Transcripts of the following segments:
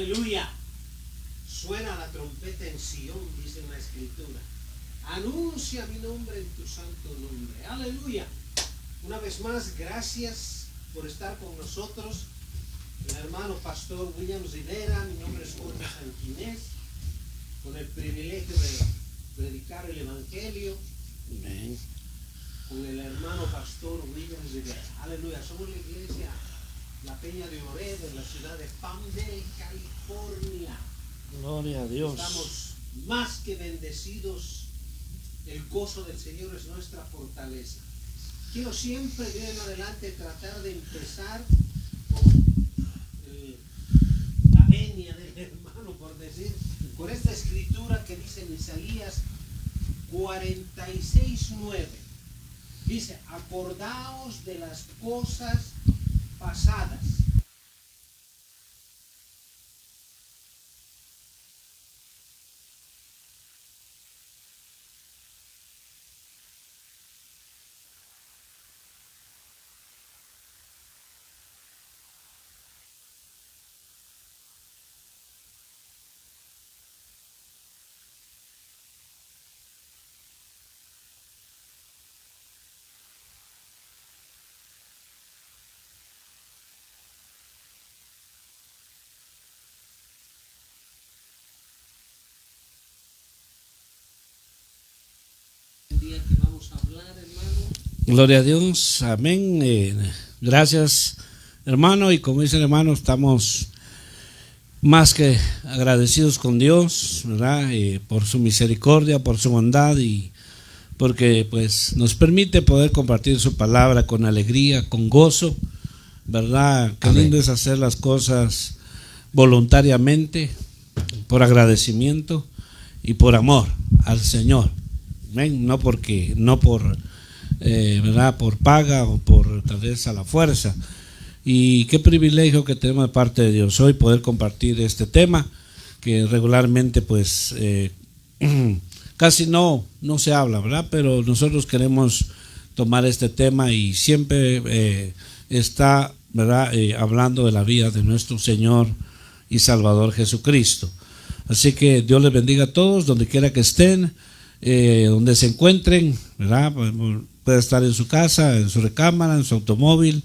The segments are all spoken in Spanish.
Aleluya. Suena la trompeta en Sion, dice en la escritura. Anuncia mi nombre en tu santo nombre. Aleluya. Una vez más, gracias por estar con nosotros. El hermano pastor William Rivera, mi nombre es Jorge Sanquinés, con el privilegio de predicar el evangelio. Amén. Con el hermano pastor William Rivera. Aleluya. Somos la iglesia La Peña de Ored, en la ciudad de Palmdale, California. Gloria a Dios. Estamos más que bendecidos. El gozo del Señor es nuestra fortaleza. Quiero siempre de en adelante tratar de empezar con la venia del hermano, por decir, con esta escritura que dice en Isaías 46:9. Dice: acordaos de las cosas pasadas. Día que vamos a hablar, hermano. Gloria a Dios. Amén. Gracias, hermano. Y como dice el hermano, estamos más que agradecidos con Dios, ¿verdad? Por su misericordia, por su bondad y porque pues nos permite poder compartir su palabra con alegría, con gozo, ¿verdad? Qué Amén. lindo es hacer las cosas voluntariamente, por agradecimiento y por amor al Señor. Amén. No por ¿verdad? Por paga o por tal vez a la fuerza. Y qué privilegio que tenemos de parte de Dios hoy poder compartir este tema que regularmente pues casi no se habla, ¿verdad? Pero nosotros queremos tomar este tema y siempre está, ¿verdad? Hablando de la vida de nuestro Señor y Salvador Jesucristo. Así que Dios les bendiga a todos donde quiera que estén, donde se encuentren, ¿verdad? Puede estar en su casa, en su recámara, en su automóvil,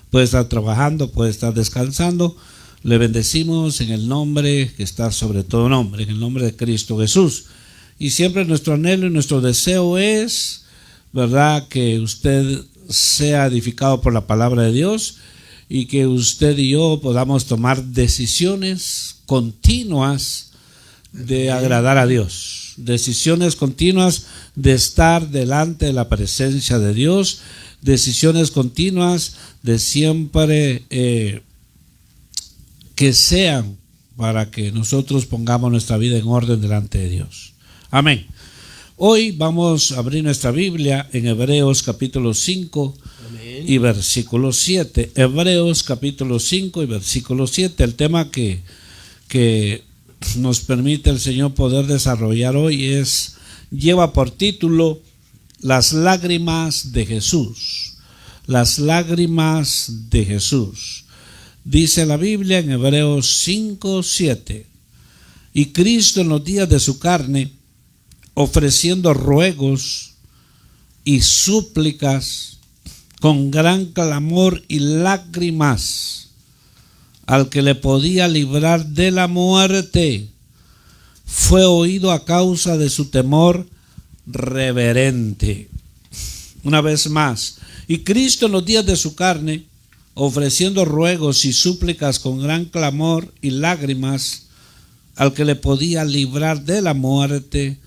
puede estar trabajando, puede estar descansando. Le bendecimos en el nombre que está sobre todo nombre, en el nombre de Cristo Jesús. Y siempre nuestro anhelo y nuestro deseo es, ¿verdad?, que usted sea edificado por la palabra de Dios y que usted y yo podamos tomar decisiones continuas de agradar a Dios, decisiones continuas de estar delante de la presencia de Dios, decisiones continuas de siempre que sean para que nosotros pongamos nuestra vida en orden delante de Dios. Amén. Hoy vamos a abrir nuestra Biblia en Hebreos capítulo 5 Amén. y versículo 7. Hebreos capítulo 5 y versículo 7. El tema que nos permite el Señor poder desarrollar hoy lleva por título Las lágrimas de Jesús. Las lágrimas de Jesús. Dice la Biblia en Hebreos 5:7. Y Cristo en los días de su carne, ofreciendo ruegos y súplicas con gran clamor y lágrimas al que le podía librar de la muerte, fue oído a causa de su temor reverente. Una vez más, y Cristo en los días de su carne, ofreciendo ruegos y súplicas con gran clamor y lágrimas al que le podía librar de la muerte,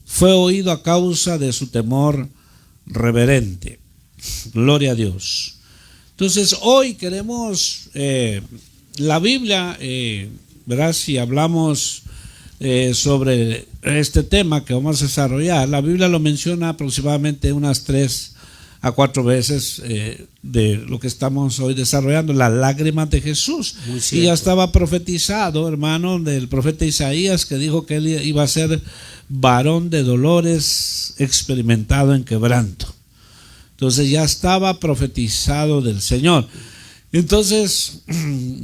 fue oído a causa de su temor reverente. Gloria a Dios. Entonces hoy queremos la Biblia, ¿verdad? Si hablamos sobre este tema que vamos a desarrollar, la Biblia lo menciona aproximadamente unas 3 a 4 veces de lo que estamos hoy desarrollando, las lágrimas de Jesús. Y ya estaba profetizado, hermano, del profeta Isaías, que dijo que él iba a ser varón de dolores, experimentado en quebranto. Entonces ya estaba profetizado del Señor. Entonces,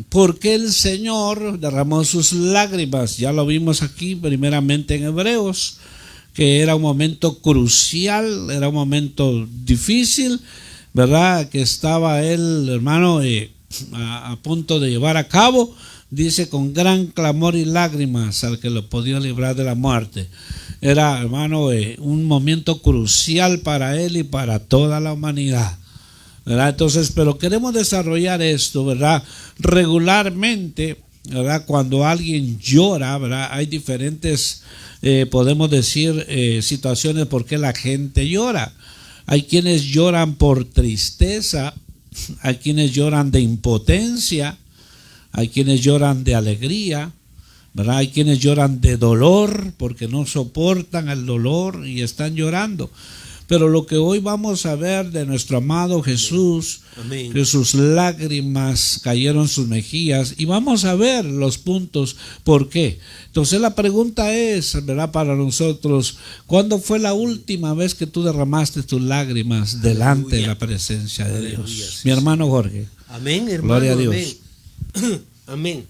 ¿por qué el Señor derramó sus lágrimas? Ya lo vimos aquí primeramente en Hebreos, que era un momento crucial, era un momento difícil, ¿verdad? Que estaba él, hermano, a punto de llevar a cabo, dice, con gran clamor y lágrimas al que lo podía librar de la muerte. Era, hermano, un momento crucial para él y para toda la humanidad, ¿verdad? Entonces, pero queremos desarrollar esto, ¿verdad? Regularmente, ¿verdad? Cuando alguien llora, ¿verdad? Hay diferentes, podemos decir, situaciones por qué la gente llora. Hay quienes lloran por tristeza, hay quienes lloran de impotencia, hay quienes lloran de alegría, ¿verdad? Hay quienes lloran de dolor porque no soportan el dolor y están llorando. Pero lo que hoy vamos a ver de nuestro amado Jesús, amén, que sus lágrimas cayeron en sus mejillas, y vamos a ver los puntos por qué. Entonces la pregunta es, ¿verdad? Para nosotros, ¿cuándo fue la última vez que tú derramaste tus lágrimas delante de la presencia de Dios? Sí. Mi hermano Jorge. Amén, hermano. Gloria a Dios. Amén. Amén.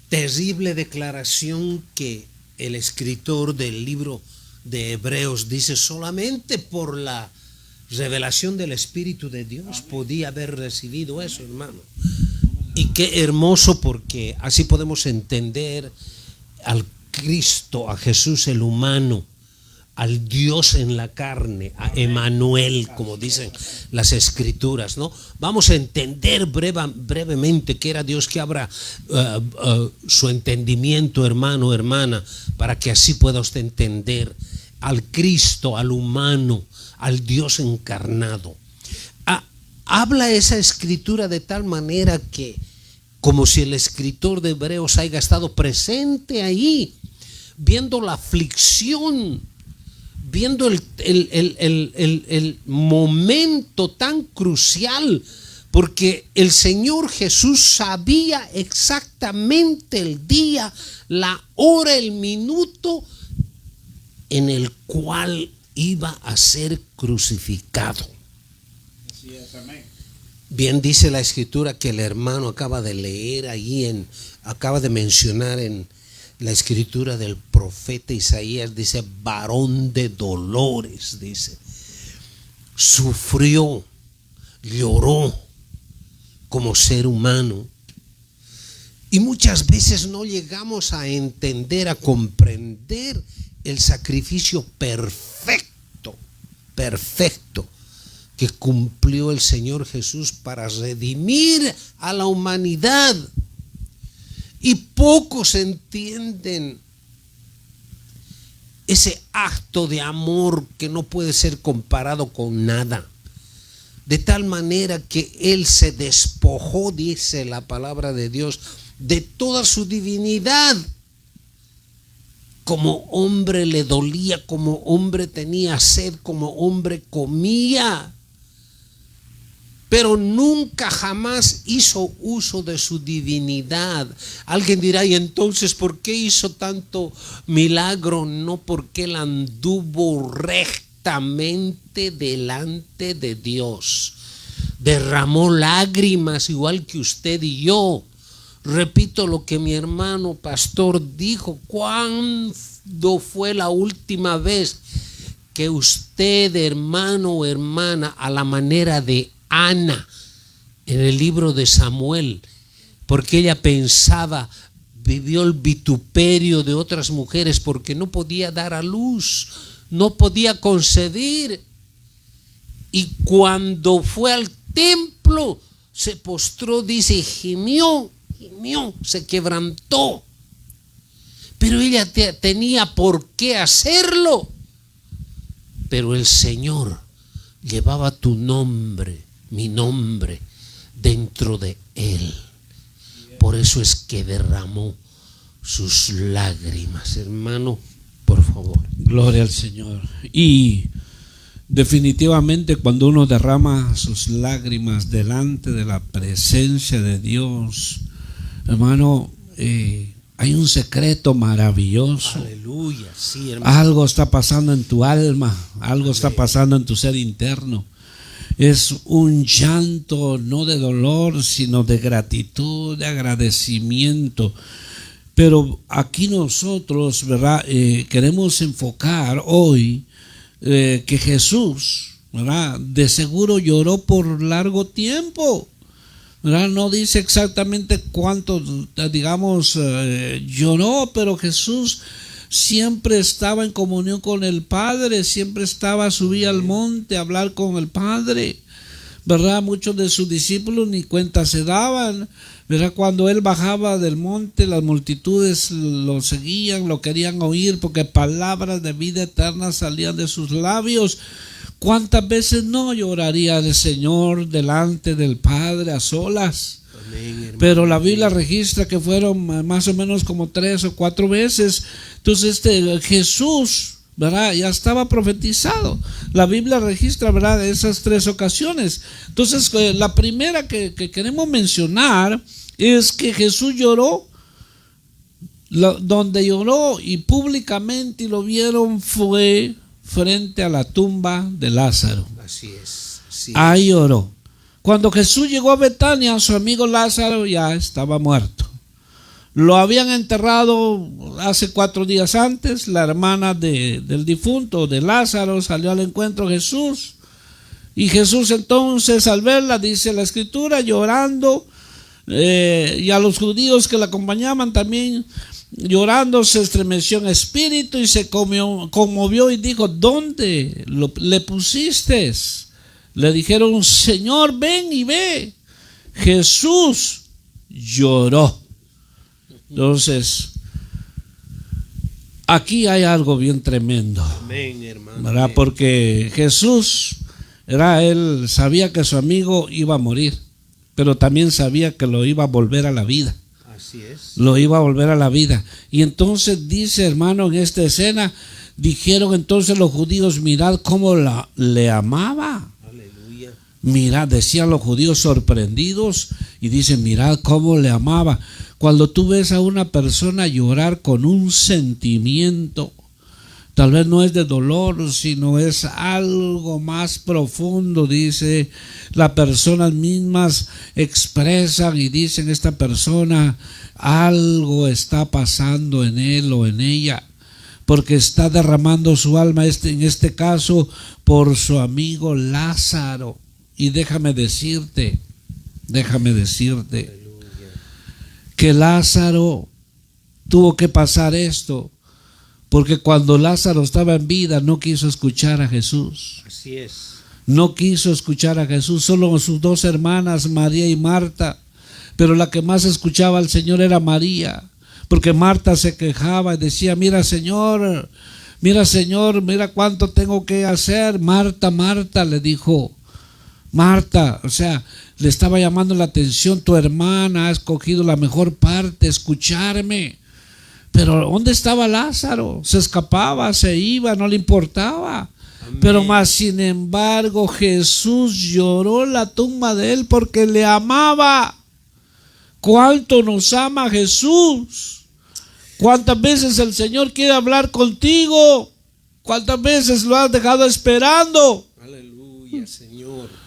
Terrible declaración que el escritor del libro de Hebreos dice, solamente por la revelación del Espíritu de Dios podía haber recibido eso, hermano. Y qué hermoso, porque así podemos entender al Cristo, a Jesús el humano, al Dios en la carne, a Emmanuel, como dicen las escrituras, ¿no? Vamos a entender brevemente que era Dios, que abra su entendimiento, hermano, hermana, para que así pueda usted entender al Cristo, al humano, al Dios encarnado. Habla esa escritura de tal manera que, como si el escritor de Hebreos haya estado presente ahí, viendo la aflicción, viendo el momento tan crucial, porque el Señor Jesús sabía exactamente el día, la hora, el minuto en el cual iba a ser crucificado. Así es, amén. Bien dice la escritura que el hermano acaba de leer ahí, acaba de mencionar en la escritura del profeta Isaías, dice, varón de dolores, dice, sufrió, lloró como ser humano. Y muchas veces no llegamos a entender, a comprender el sacrificio perfecto que cumplió el Señor Jesús para redimir a la humanidad. Y pocos entienden ese acto de amor que no puede ser comparado con nada. De tal manera que Él se despojó, dice la palabra de Dios, de toda su divinidad. Como hombre le dolía, como hombre tenía sed, como hombre comía. Pero nunca jamás hizo uso de su divinidad. Alguien dirá, ¿y entonces por qué hizo tanto milagro? No, porque él anduvo rectamente delante de Dios. Derramó lágrimas igual que usted y yo. Repito lo que mi hermano pastor dijo. ¿Cuándo fue la última vez que usted, hermano o hermana, a la manera de Ana en el libro de Samuel, porque ella pensaba, vivió el vituperio de otras mujeres porque no podía dar a luz, no podía concebir, y cuando fue al templo se postró, dice, gimió, se quebrantó, pero ella tenía por qué hacerlo, pero el Señor llevaba tu nombre, mi nombre, dentro de él. Por eso es que derramó sus lágrimas. Hermano, por favor. Gloria al Señor. Y definitivamente cuando uno derrama sus lágrimas delante de la presencia de Dios, hermano, hay un secreto maravilloso. Aleluya, sí, hermano. Algo está pasando en tu alma, algo está pasando en tu ser interno. es un llanto no de dolor, sino de gratitud, de agradecimiento. Pero aquí nosotros, ¿verdad? Queremos enfocar hoy que Jesús, ¿verdad? De seguro lloró por largo tiempo, ¿verdad? No dice exactamente cuánto, digamos, lloró, pero Jesús siempre estaba en comunión con el Padre, siempre subía al monte a hablar con el Padre, ¿verdad? Muchos de sus discípulos ni cuenta se daban, ¿verdad? Cuando él bajaba del monte, las multitudes lo seguían, lo querían oír, porque palabras de vida eterna salían de sus labios. ¿Cuántas veces no lloraría el Señor delante del Padre a solas? Amén, pero la Biblia registra que fueron más o menos como 3 o 4 veces. Entonces Jesús, ¿verdad? Ya estaba profetizado. La Biblia registra, ¿verdad?, esas 3 ocasiones. Entonces la primera que queremos mencionar es que Jesús lloró. Donde lloró y públicamente lo vieron fue frente a la tumba de Lázaro. Así es. Ahí lloró. Cuando Jesús llegó a Betania, su amigo Lázaro ya estaba muerto. Lo habían enterrado hace 4 días antes. La hermana del difunto, de Lázaro, salió al encuentro de Jesús. Y Jesús entonces, al verla, dice la Escritura, llorando, y a los judíos que la acompañaban también, llorando, se estremeció en espíritu y se conmovió y dijo: ¿dónde le pusiste? Le dijeron: Señor, ven y ve. Jesús lloró. Entonces, aquí hay algo bien tremendo. Amén, hermano. ¿Verdad? Porque Jesús, él sabía que su amigo iba a morir, pero también sabía que lo iba a volver a la vida. Así es. Lo iba a volver a la vida. Y entonces dice, hermano, en esta escena, dijeron entonces los judíos: mirad cómo le amaba. Aleluya. Mirad, decían los judíos sorprendidos, y dicen: mirad cómo le amaba. Cuando tú ves a una persona llorar con un sentimiento, tal vez no es de dolor, sino es algo más profundo, dice, las personas mismas expresan y dicen: esta persona, algo está pasando en él o en ella, porque está derramando su alma, en este caso, por su amigo Lázaro. Y déjame decirte que Lázaro tuvo que pasar esto, porque cuando Lázaro estaba en vida no quiso escuchar a Jesús. Así es. No quiso escuchar a Jesús, solo sus 2 hermanas, María y Marta. Pero la que más escuchaba al Señor era María, porque Marta se quejaba y decía: mira Señor, mira cuánto tengo que hacer. Marta, le dijo. Marta, o sea, le estaba llamando la atención: tu hermana ha escogido la mejor parte, escucharme. Pero ¿dónde estaba Lázaro? Se escapaba, se iba, no le importaba. Amén. Pero más sin embargo Jesús lloró la tumba de él porque le amaba. ¿Cuánto nos ama Jesús? ¿Cuántas veces el Señor quiere hablar contigo? ¿Cuántas veces lo has dejado esperando? Aleluya, Señor.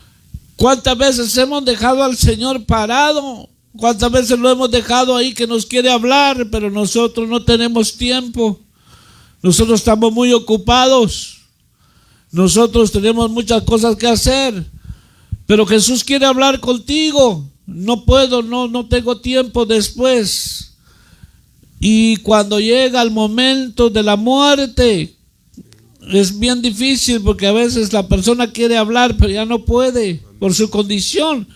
¿Cuántas veces hemos dejado al Señor parado? ¿Cuántas veces lo hemos dejado ahí que nos quiere hablar, pero nosotros no tenemos tiempo? Nosotros estamos muy ocupados. Nosotros tenemos muchas cosas que hacer. Pero Jesús quiere hablar contigo. No puedo, no tengo tiempo después. Y cuando llega el momento de la muerte, es bien difícil, porque a veces la persona quiere hablar, pero ya no puede por su condición.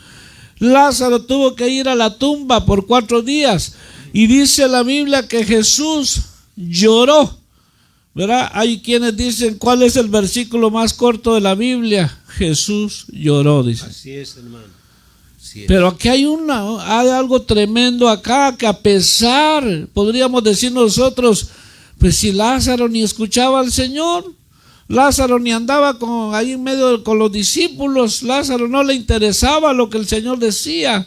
Lázaro tuvo que ir a la tumba por 4 días. Y dice la Biblia que Jesús lloró, ¿verdad? Hay quienes dicen: ¿cuál es el versículo más corto de la Biblia? Jesús lloró, dice. Así es, hermano. Así es. Pero aquí hay algo tremendo acá, que a pesar, podríamos decir nosotros, pues si Lázaro ni escuchaba al Señor, Lázaro ni andaba ahí en medio con los discípulos, Lázaro no le interesaba lo que el Señor decía,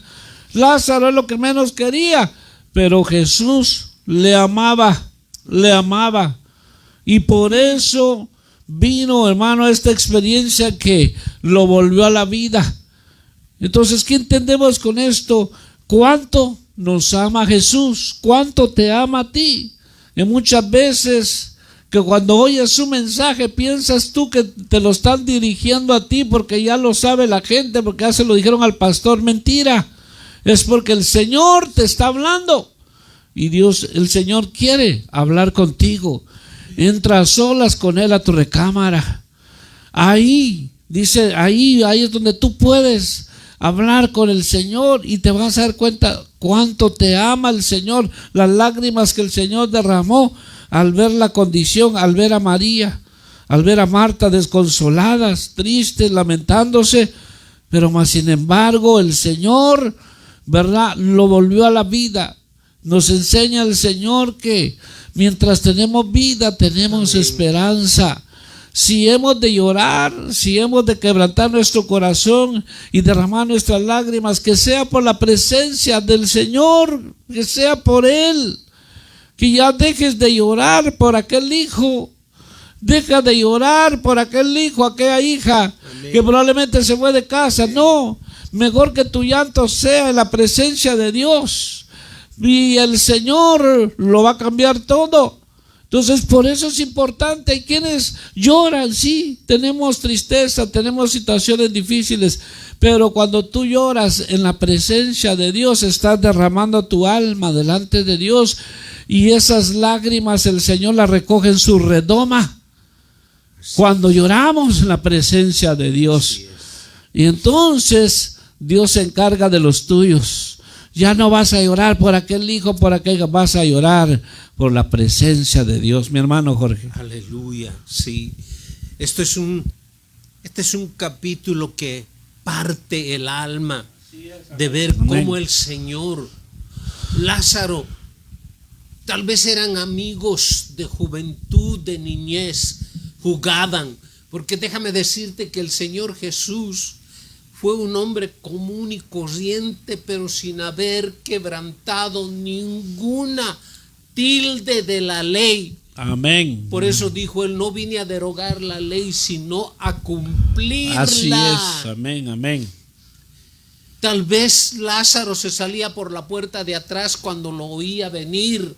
Lázaro es lo que menos quería, pero Jesús le amaba, y por eso vino, hermano, esta experiencia que lo volvió a la vida. Entonces, ¿qué entendemos con esto? ¿Cuánto nos ama Jesús? ¿Cuánto te ama a ti? Y muchas veces que cuando oyes su mensaje piensas tú que te lo están dirigiendo a ti porque ya lo sabe la gente, porque ya se lo dijeron al pastor. Mentira, es porque el Señor te está hablando y Dios, el Señor quiere hablar contigo. Entra a solas con Él a tu recámara. Ahí, dice, ahí es donde tú puedes hablar con el Señor y te vas a dar cuenta cuánto te ama el Señor, las lágrimas que el Señor derramó al ver la condición, al ver a María, al ver a Marta desconsoladas, tristes, lamentándose, pero más sin embargo el Señor, ¿verdad?, lo volvió a la vida. Nos enseña el Señor que mientras tenemos vida tenemos esperanza. Si hemos de llorar, si hemos de quebrantar nuestro corazón y derramar nuestras lágrimas, que sea por la presencia del Señor, que sea por Él. Que ya dejes de llorar por aquel hijo, deja de llorar por aquel hijo, aquella hija. Amén. Que probablemente se fue de casa. No, mejor que tu llanto sea en la presencia de Dios y el Señor lo va a cambiar todo. Entonces, por eso es importante. Hay quienes lloran, sí, tenemos tristeza, tenemos situaciones difíciles, pero cuando tú lloras en la presencia de Dios, estás derramando tu alma delante de Dios y esas lágrimas el Señor las recoge en su redoma. Cuando lloramos en la presencia de Dios, y entonces Dios se encarga de los tuyos. Ya no vas a llorar por aquel hijo, por aquella, vas a llorar por la presencia de Dios, mi hermano Jorge. Aleluya, sí. Este es un capítulo que parte el alma de ver cómo el Señor, Lázaro, tal vez eran amigos de juventud, de niñez, jugaban, porque déjame decirte que el Señor Jesús fue un hombre común y corriente, pero sin haber quebrantado ninguna tilde de la ley. Amén. Por eso dijo él: no vine a derogar la ley, sino a cumplirla. Así es, amén, amén. Tal vez Lázaro se salía por la puerta de atrás cuando lo oía venir.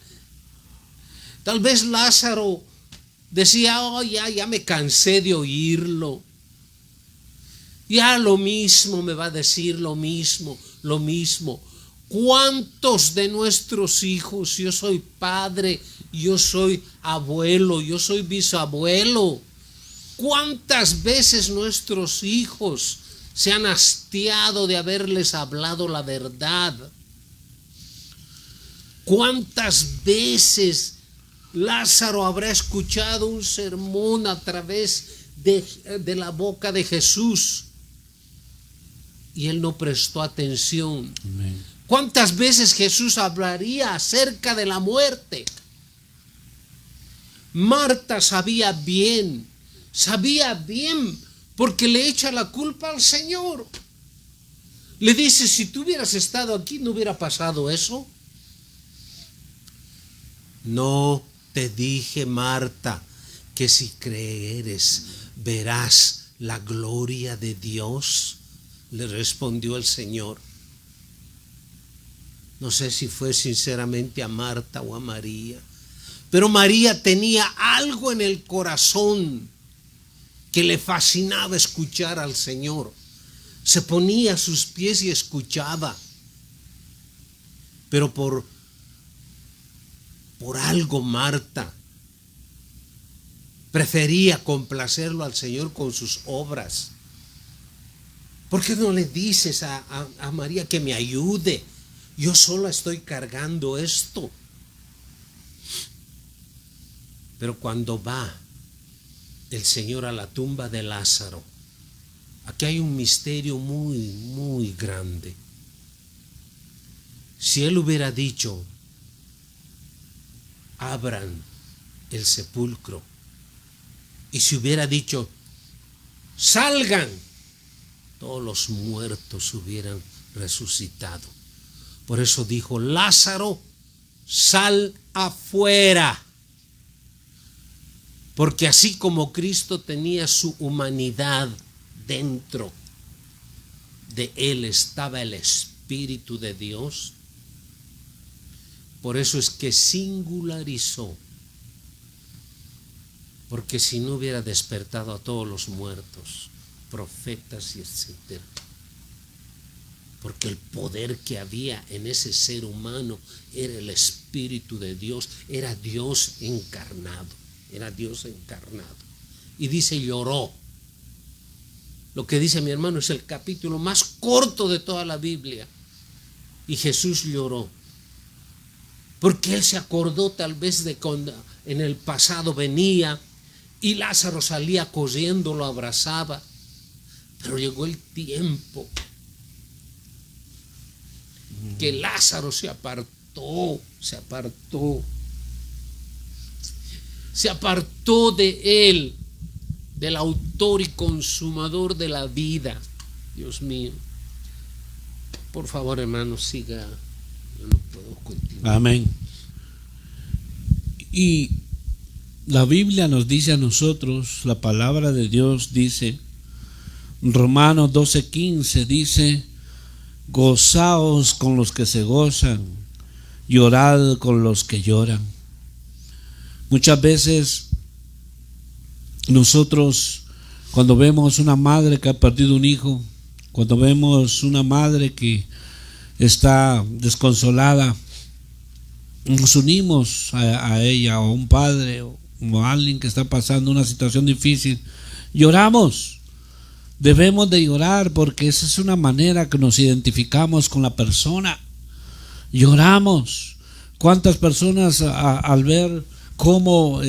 Tal vez Lázaro decía: oh, ya me cansé de oírlo. Ya lo mismo me va a decir, lo mismo. ¿Cuántos de nuestros hijos? Yo soy padre, yo soy abuelo, yo soy bisabuelo. ¿Cuántas veces nuestros hijos se han hastiado de haberles hablado la verdad? ¿Cuántas veces Lázaro habrá escuchado un sermón a través de la boca de Jesús y él no prestó atención? Amén. ¿Cuántas veces Jesús hablaría acerca de la muerte? Marta sabía bien, porque le echa la culpa al Señor. Le dice: si tú hubieras estado aquí, ¿no hubiera pasado eso? No te dije, Marta, que si creeres verás la gloria de Dios, le respondió el Señor. No sé si fue sinceramente a Marta o a María, pero María tenía algo en el corazón que le fascinaba escuchar al Señor. Se ponía a sus pies y escuchaba, pero por algo Marta prefería complacerlo al Señor con sus obras. ¿Por qué no le dices a María que me ayude? Yo sola estoy cargando esto. Pero cuando va el Señor a la tumba de Lázaro, aquí hay un misterio muy, muy grande. Si él hubiera dicho: abran el sepulcro, y si hubiera dicho: salgan, todos los muertos hubieran resucitado. Por eso dijo: Lázaro, sal afuera. Porque así como Cristo tenía su humanidad dentro de él estaba el Espíritu de Dios. Por eso es que singularizó, porque si no hubiera despertado a todos los muertos, profetas y etcétera. Porque el poder que había en ese ser humano era el Espíritu de Dios, era Dios encarnado, era Dios encarnado. Y dice lloró. Lo que dice mi hermano es el capítulo más corto de toda la Biblia. Y Jesús lloró. Porque él se acordó tal vez de cuando en el pasado venía y Lázaro salía corriendo, lo abrazaba. Pero llegó el tiempo que Lázaro se apartó de él, del autor y consumador de la vida. Dios mío. Por favor, hermano, siga. Yo no puedo continuar. Amén. Y la Biblia nos dice a nosotros, la palabra de Dios dice, Romanos 12:15 dice: gozaos con los que se gozan, llorad con los que lloran. Muchas veces nosotros, cuando vemos una madre que ha perdido un hijo, cuando vemos una madre que está desconsolada, nos unimos a ella, o a un padre, o a alguien que está pasando una situación difícil, lloramos. Debemos de llorar porque esa es una manera que nos identificamos con la persona. Lloramos. ¿Cuántas personas al ver cómo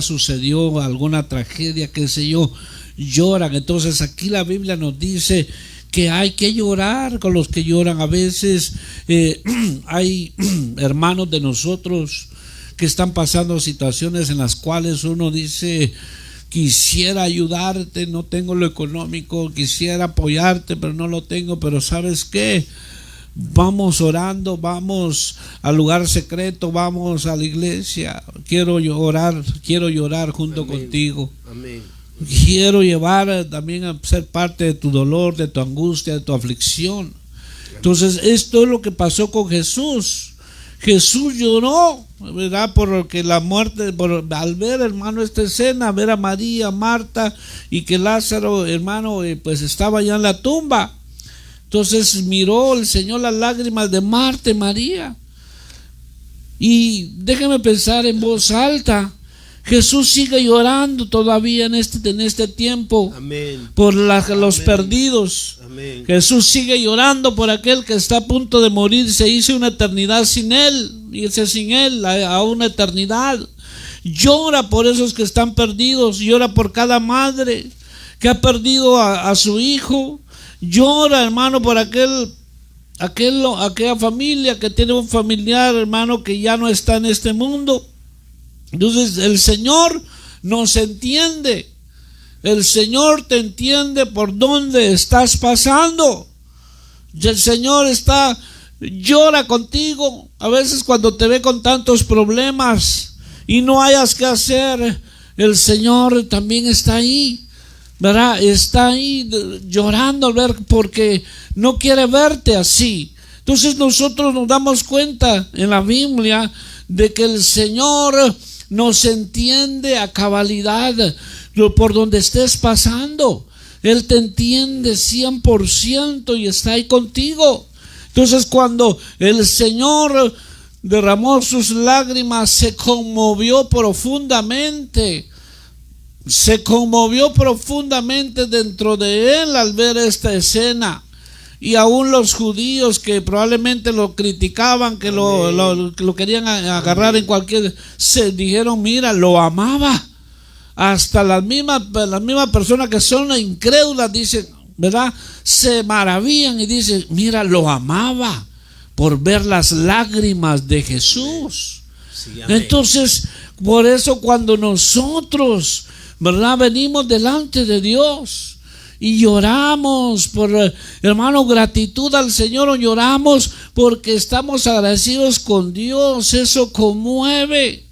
sucedió alguna tragedia, qué sé yo, lloran? Entonces aquí la Biblia nos dice que hay que llorar con los que lloran. A veces hay hermanos de nosotros que están pasando situaciones en las cuales uno dice: quisiera ayudarte, no tengo lo económico, quisiera apoyarte, pero no lo tengo. Pero ¿sabes qué? Vamos orando, vamos al lugar secreto, vamos a la iglesia. Quiero llorar junto Amén. Contigo. Amén. Quiero llevar también a ser parte de tu dolor, de tu angustia, de tu aflicción. Entonces esto es lo que pasó con Jesús. Jesús lloró, ¿verdad? Porque la muerte, al ver, hermano, esta escena, ver a María, Marta, y que Lázaro, hermano, pues estaba ya en la tumba. Entonces miró el Señor las lágrimas de Marta y María. Y déjeme pensar en voz alta. Jesús sigue llorando todavía en este tiempo. Amén. Por los Amén. Perdidos. Amén. Jesús sigue llorando por aquel que está a punto de morir. Se hizo una eternidad sin él, irse sin él a una eternidad. Llora por esos que están perdidos. Llora por cada madre que ha perdido a su hijo. Llora, hermano, por aquella familia que tiene un familiar, hermano, que ya no está en este mundo. Entonces el Señor nos entiende. El Señor te entiende por dónde estás pasando. Y el Señor llora contigo. A veces cuando te ve con tantos problemas y no hayas que hacer, el Señor también está ahí, ¿verdad? Está ahí llorando al ver, porque no quiere verte así. Entonces nosotros nos damos cuenta en la Biblia de que el Señor nos entiende a cabalidad por donde estés pasando. Él te entiende 100% y está ahí contigo. Entonces cuando el Señor derramó sus lágrimas, se conmovió profundamente dentro de él al ver esta escena. Y aún los judíos que probablemente lo criticaban, que lo querían agarrar en cualquier, se dijeron: mira, lo amaba. Hasta las mismas personas que son incrédulas dicen, ¿verdad? Se maravillan y dicen: mira, lo amaba por ver las lágrimas de Jesús. Sí, entonces, por eso cuando nosotros, ¿verdad?, venimos delante de Dios y lloramos por, hermano, gratitud al Señor, o lloramos porque estamos agradecidos con Dios, eso conmueve.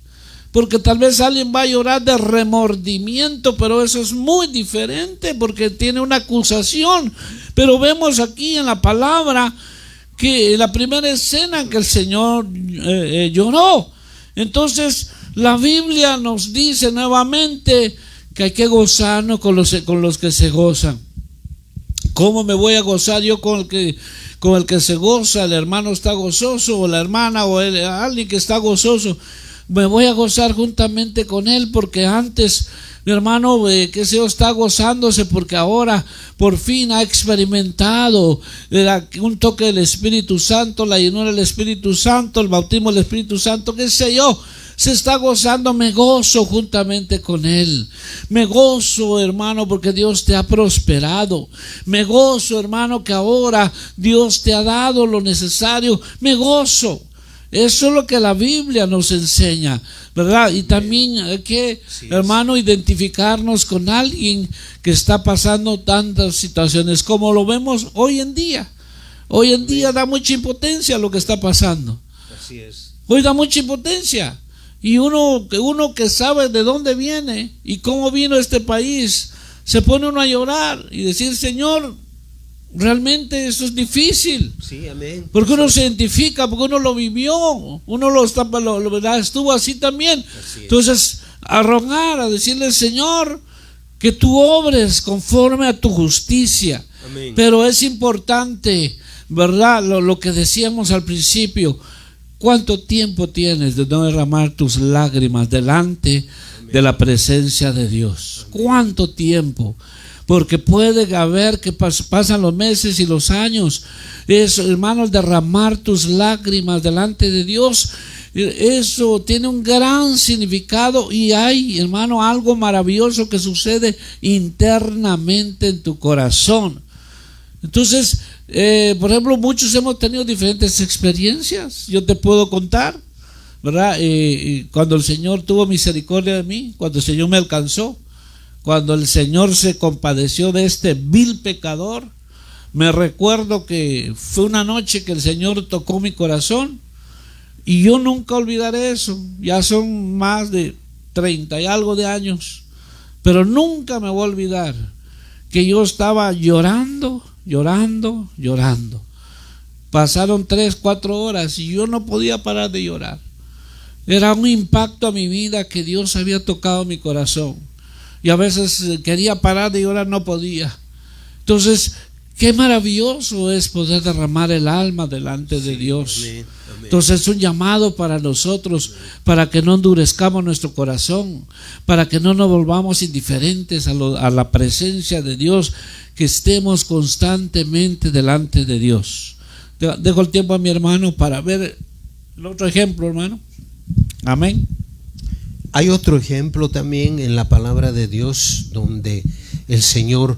porque tal vez alguien va a llorar de remordimiento, pero eso es muy diferente porque tiene una acusación. Pero vemos aquí en la palabra que la primera escena que el Señor lloró. Entonces la Biblia nos dice nuevamente que hay que gozarnos con los que se gozan. ¿Cómo me voy a gozar yo con el que se goza? El hermano está gozoso, o la hermana, o alguien que está gozoso. Me voy a gozar juntamente con él, porque antes, mi hermano, que se está gozándose porque ahora por fin ha experimentado un toque del Espíritu Santo, la llenura del Espíritu Santo, el bautismo del Espíritu Santo, qué sé yo. Se está gozando, me gozo juntamente con él. Me gozo, hermano, porque Dios te ha prosperado. Me gozo, hermano, que ahora Dios te ha dado lo necesario. Me gozo. Eso es lo que la Biblia nos enseña, ¿verdad? Y también hay que, hermano, identificarnos con alguien que está pasando tantas situaciones como lo vemos hoy en día. Hoy en día da mucha impotencia lo que está pasando. Así es. Hoy da mucha impotencia. Y uno que sabe de dónde viene y cómo vino este país, se pone uno a llorar y decir, Señor, realmente eso es difícil. Sí, amén. Porque uno se identifica, porque uno lo vivió, uno estuvo así también. Así entonces, a rogar, a decirle, Señor, que tú obres conforme a tu justicia. Amén. Pero es importante, ¿verdad? Lo que decíamos al principio. ¿Cuánto tiempo tienes de no derramar tus lágrimas delante de la presencia de Dios? ¿Cuánto tiempo? Porque puede haber que pasan los meses y los años. Eso, hermanos, derramar tus lágrimas delante de Dios, eso tiene un gran significado. Y hay, hermano, algo maravilloso que sucede internamente en tu corazón. Entonces, por ejemplo, muchos hemos tenido diferentes experiencias. Yo te puedo contar, ¿verdad? Cuando el Señor tuvo misericordia de mí, cuando el Señor me alcanzó, cuando el Señor se compadeció de este vil pecador, me recuerdo que fue una noche que el Señor tocó mi corazón y yo nunca olvidaré eso. Ya son más de 30 y algo de años, pero nunca me voy a olvidar que yo estaba llorando. Pasaron 3-4 horas y yo no podía parar de llorar. Era un impacto a mi vida que Dios había tocado mi corazón. Y a veces quería parar de llorar, no podía. Entonces, qué maravilloso es poder derramar el alma delante de Dios. Amén, amén. Entonces es un llamado para nosotros, para que no endurezcamos nuestro corazón, para que no nos volvamos indiferentes a la presencia de Dios, que estemos constantemente delante de Dios. Dejo el tiempo a mi hermano para ver el otro ejemplo, hermano. Amén. Hay otro ejemplo también en la palabra de Dios donde el Señor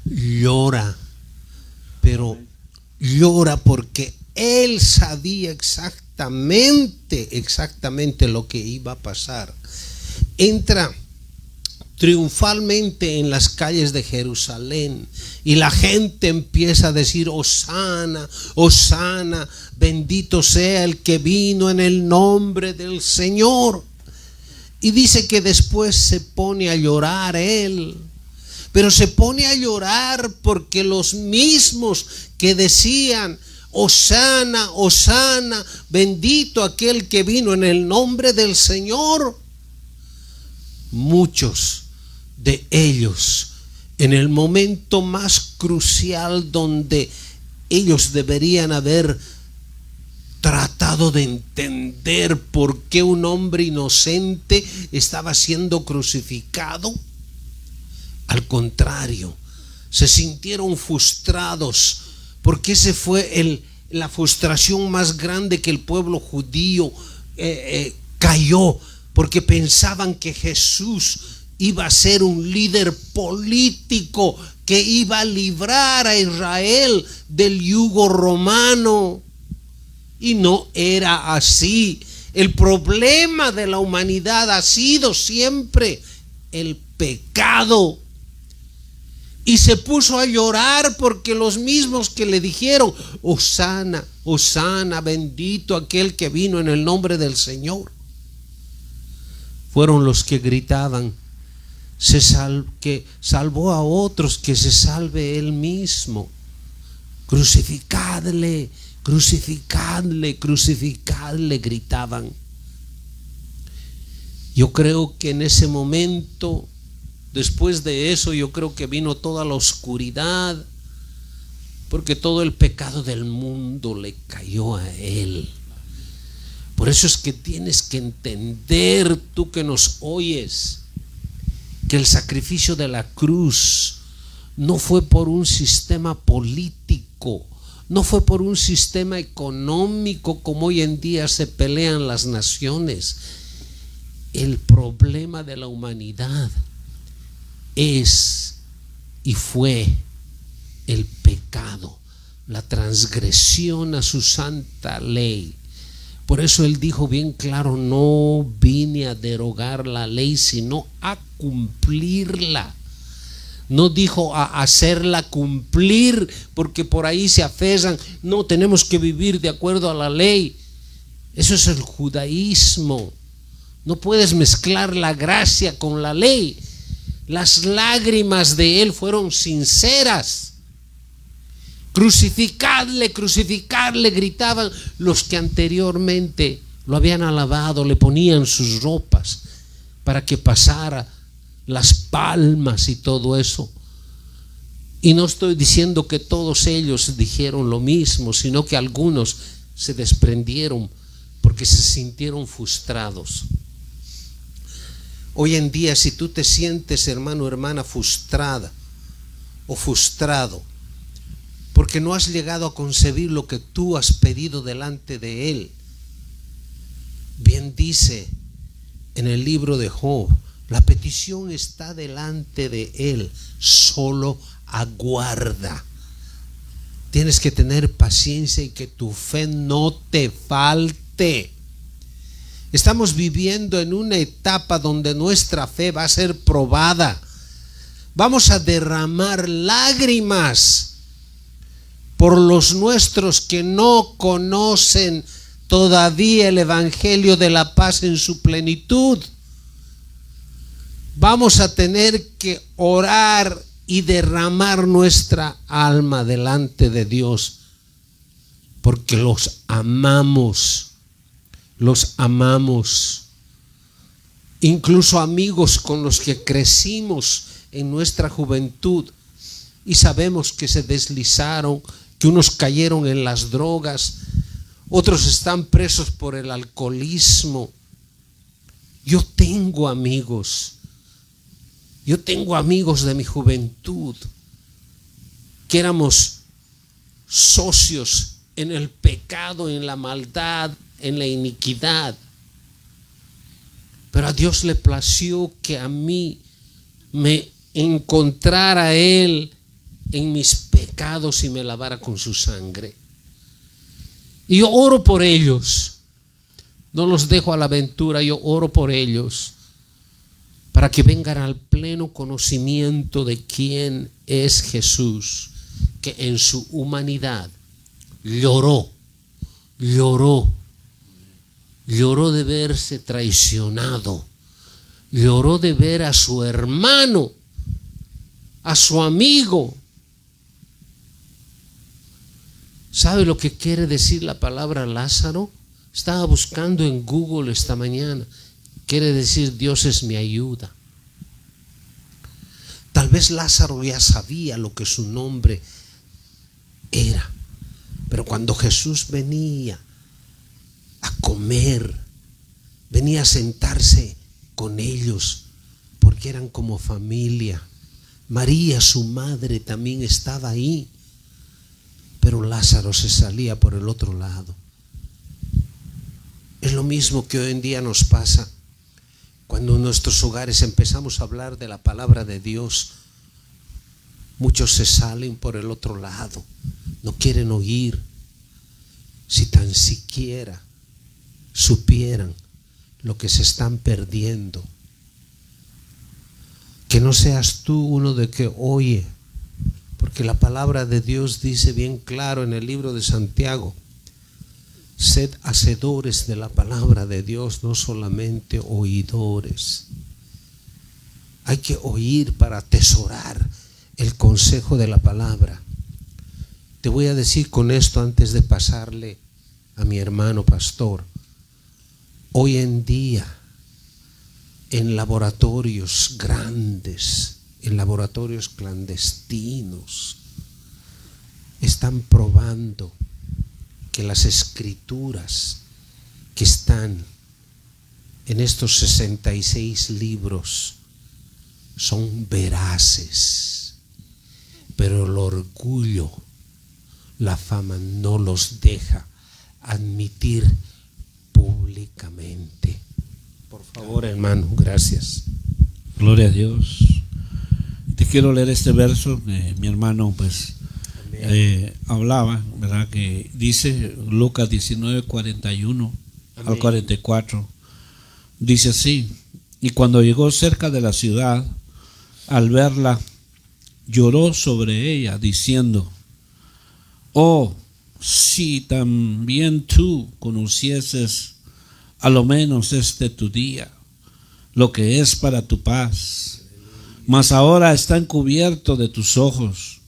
llora, pero llora porque Él sabía exactamente lo que iba a pasar. Entra triunfalmente en las calles de Jerusalén y la gente empieza a decir: Hosana, Hosana, bendito sea el que vino en el nombre del Señor. Y dice que después se pone a llorar él, pero se pone a llorar porque los mismos que decían: Hosana, Hosana, bendito aquel que vino en el nombre del Señor, muchos de ellos, en el momento más crucial donde ellos deberían haber tratado de entender por qué un hombre inocente estaba siendo crucificado, al contrario, se sintieron frustrados, porque ese fue la frustración más grande que el pueblo judío cayó, porque pensaban que Jesús iba a ser un líder político que iba a librar a Israel del yugo romano. Y no era así. El problema de la humanidad ha sido siempre el pecado. Y se puso a llorar porque los mismos que le dijeron: Hosana, Hosana, bendito aquel que vino en el nombre del Señor, fueron los que gritaban, que salvó a otros, que se salve él mismo. Crucificadle, crucificadle, crucificadle, gritaban. Yo creo que en ese momento, después de eso, yo creo que vino toda la oscuridad, porque todo el pecado del mundo le cayó a él. Por eso es que tienes que entender, tú que nos oyes, que el sacrificio de la cruz no fue por un sistema político, no fue por un sistema económico como hoy en día se pelean las naciones. El problema de la humanidad es y fue el pecado, la transgresión a su santa ley. Por eso él dijo bien claro, no vine a derogar la ley, sino a cumplirla. No dijo a hacerla cumplir, porque por ahí se aferran, no, tenemos que vivir de acuerdo a la ley. Eso es el judaísmo. No puedes mezclar la gracia con la ley. Las lágrimas de él fueron sinceras. Crucificadle, crucificadle, gritaban los que anteriormente lo habían alabado, le ponían sus ropas para que pasara las palmas y todo eso. Y no estoy diciendo que todos ellos dijeron lo mismo, sino que algunos se desprendieron porque se sintieron frustrados. Hoy en día, si tú te sientes, hermano o hermana, frustrada o frustrado porque no has llegado a concebir lo que tú has pedido delante de Él, bien dice en el libro de Job, la petición está delante de Él, solo aguarda. Tienes que tener paciencia y que tu fe no te falte. Estamos viviendo en una etapa donde nuestra fe va a ser probada. Vamos a derramar lágrimas por los nuestros que no conocen todavía el evangelio de la paz en su plenitud. Vamos a tener que orar y derramar nuestra alma delante de Dios, porque los amamos, incluso amigos con los que crecimos en nuestra juventud y sabemos que se deslizaron, que unos cayeron en las drogas, otros están presos por el alcoholismo. Yo tengo amigos de mi juventud que éramos socios en el pecado, en la maldad, en la iniquidad. Pero a Dios le plació que a mí me encontrara Él en mis pecados y me lavara con su sangre. Y yo oro por ellos, no los dejo a la aventura, yo oro por ellos para que vengan al pleno conocimiento de quién es Jesús, que en su humanidad lloró de verse traicionado, lloró de ver a su hermano, a su amigo. ¿Sabe lo que quiere decir la palabra Lázaro? Estaba buscando en Google esta mañana. Quiere decir Dios es mi ayuda. Tal vez Lázaro ya sabía lo que su nombre era, pero cuando Jesús venía a comer, venía a sentarse con ellos, porque eran como familia. María, su madre, también estaba ahí, pero Lázaro se salía por el otro lado. Es lo mismo que hoy en día nos pasa. Cuando en nuestros hogares empezamos a hablar de la palabra de Dios, muchos se salen por el otro lado, no quieren oír. Si tan siquiera supieran lo que se están perdiendo. Que no seas tú uno de que oye, porque la palabra de Dios dice bien claro en el libro de Santiago Sed hacedores de la palabra de Dios, no solamente oidores. Hay que oír para atesorar el consejo de la palabra. Te voy a decir con esto antes de pasarle a mi hermano pastor. Hoy en día, en laboratorios grandes, en laboratorios clandestinos, están probando que las escrituras que están en estos 66 libros son veraces, pero el orgullo, la fama no los deja admitir públicamente. Por favor, hermano, gracias. Gloria a Dios. Te quiero leer este verso que mi hermano pues hablaba, ¿verdad? Que dice Lucas 19, 41 al 44. Dice así: y cuando llegó cerca de la ciudad, al verla, lloró sobre ella, diciendo: oh, si también tú conocieses a lo menos tu día, lo que es para tu paz. Mas ahora está encubierto de tus ojos,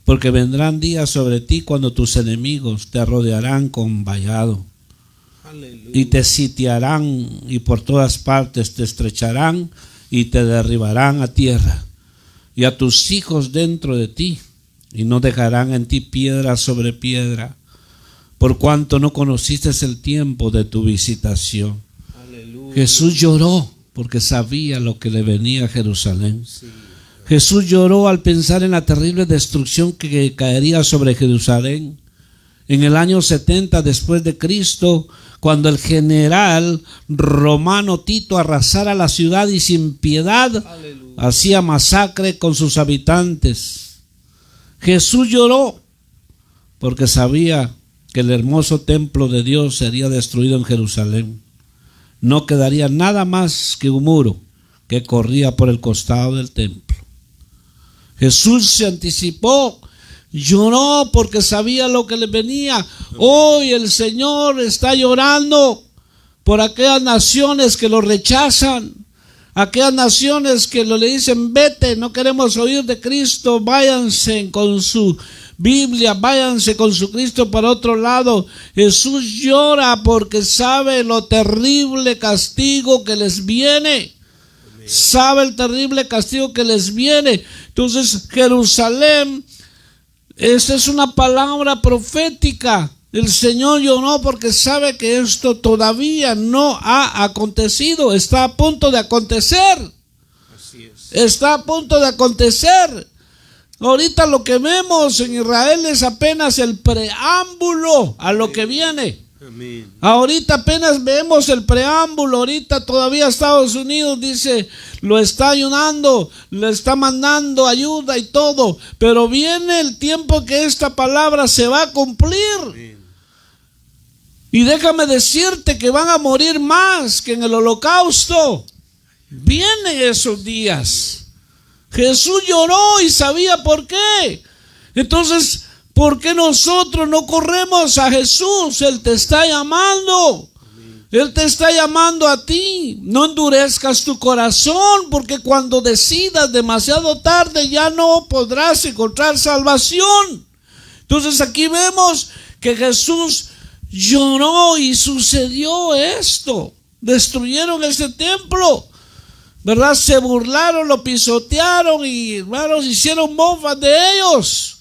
porque vendrán días sobre ti cuando tus enemigos te rodearán con vallado. Aleluya. Y te sitiarán y por todas partes te estrecharán y te derribarán a tierra y a tus hijos dentro de ti, y no dejarán en ti piedra sobre piedra, por cuanto no conociste el tiempo de tu visitación. Aleluya. Jesús lloró porque sabía lo que le venía a Jerusalén. Sí. Jesús lloró al pensar en la terrible destrucción que caería sobre Jerusalén en el año 70 después de Cristo, cuando el general romano Tito arrasara la ciudad y sin piedad hacía masacre con sus habitantes. Jesús lloró porque sabía que el hermoso templo de Dios sería destruido en Jerusalén. No quedaría nada más que un muro que corría por el costado del templo. Jesús se anticipó, lloró porque sabía lo que le venía. Hoy el Señor está llorando por aquellas naciones que lo rechazan, aquellas naciones que le dicen: vete, no queremos oír de Cristo, váyanse con su Biblia, váyanse con su Cristo para otro lado. Jesús llora porque sabe lo terrible castigo que les viene. Sabe el terrible castigo que les viene. Entonces, Jerusalén, esta es una palabra profética. El Señor lloró porque sabe que esto todavía no ha acontecido. Está a punto de acontecer. Así es. Está a punto de acontecer. Ahorita lo que vemos en Israel es apenas el preámbulo a lo que viene. Amén. Ahorita apenas vemos el preámbulo. Ahorita todavía Estados Unidos dice, lo está ayudando, le está mandando ayuda y todo, pero viene el tiempo que esta palabra se va a cumplir. Amén. Y déjame decirte que van a morir más que en el holocausto. Vienen esos días. Jesús lloró y sabía por qué. Entonces, ¿por qué nosotros no corremos a Jesús? Él te está llamando. Él te está llamando a ti. No endurezcas tu corazón, porque cuando decidas demasiado tarde ya no podrás encontrar salvación. Entonces aquí vemos que Jesús lloró y sucedió esto. Destruyeron ese templo, ¿verdad? Se burlaron, lo pisotearon y, hermanos, hicieron mofas de ellos.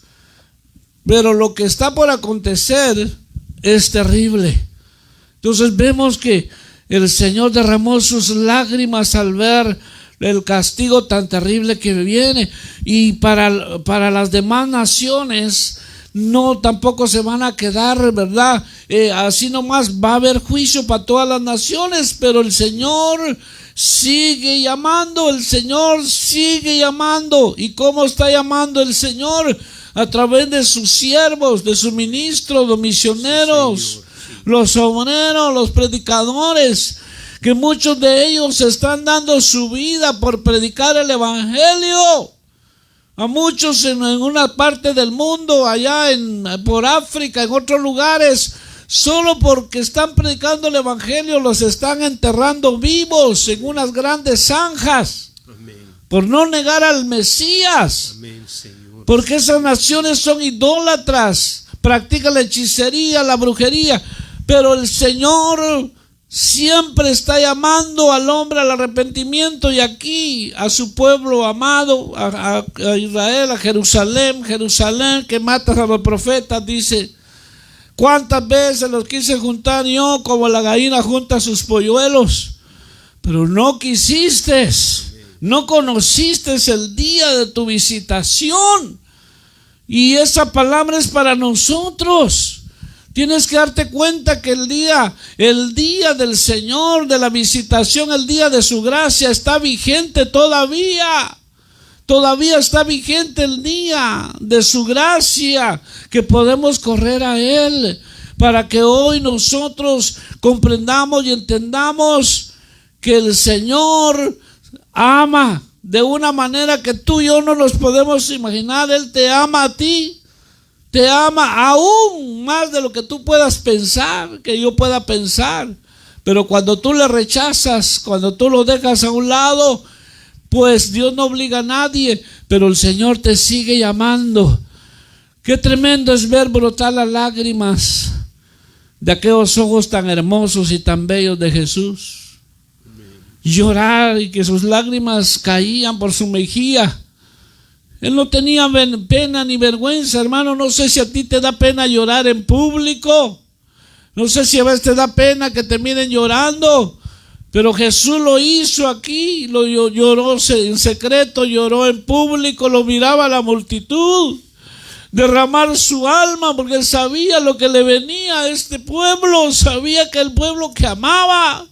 Pero lo que está por acontecer es terrible. Entonces vemos que el Señor derramó sus lágrimas al ver el castigo tan terrible que viene. Y para las demás naciones no tampoco se van a quedar, ¿verdad? Así nomás va a haber juicio para todas las naciones, pero el Señor sigue llamando, el Señor sigue llamando. ¿Y cómo está llamando el Señor? A través de sus siervos, de sus ministros, los misioneros, los obreros, los predicadores, que muchos de ellos están dando su vida por predicar el evangelio. A muchos en una parte del mundo, allá por África, en otros lugares, Solo porque están predicando el evangelio los están enterrando vivos en unas grandes zanjas. Amén. Por no negar al Mesías. Amén, Señor. Porque esas naciones son idólatras, practican la hechicería, la brujería. Pero el Señor siempre está llamando al hombre al arrepentimiento, y aquí a su pueblo amado, a Israel, a Jerusalén, que matas a los profetas, dice: ¿cuántas veces los quise juntar yo como la gallina junta sus polluelos? Pero no quisiste, no conociste el día de tu visitación. Y esa palabra es para nosotros. Tienes que darte cuenta que el día del Señor, de la visitación, el día de su gracia está vigente todavía. Todavía está vigente el día de su gracia, que podemos correr a Él, para que hoy nosotros comprendamos y entendamos que el Señor ama de una manera que tú y yo no nos podemos imaginar. Él te ama a ti. Te ama aún más de lo que tú puedas pensar, que yo pueda pensar. Pero cuando tú le rechazas, cuando tú lo dejas a un lado, pues Dios no obliga a nadie, pero el Señor te sigue llamando. Qué tremendo es ver brotar las lágrimas de aquellos ojos tan hermosos y tan bellos de Jesús. Llorar, y que sus lágrimas caían por su mejilla. Él no tenía pena ni vergüenza, hermano. No sé si a ti te da pena llorar en público. No sé si a veces te da pena que te miren llorando. Pero Jesús lo hizo aquí. Lloró en secreto, lloró en público, lo miraba a la multitud. Derramar su alma, porque él sabía lo que le venía a este pueblo. Sabía que el pueblo que amaba.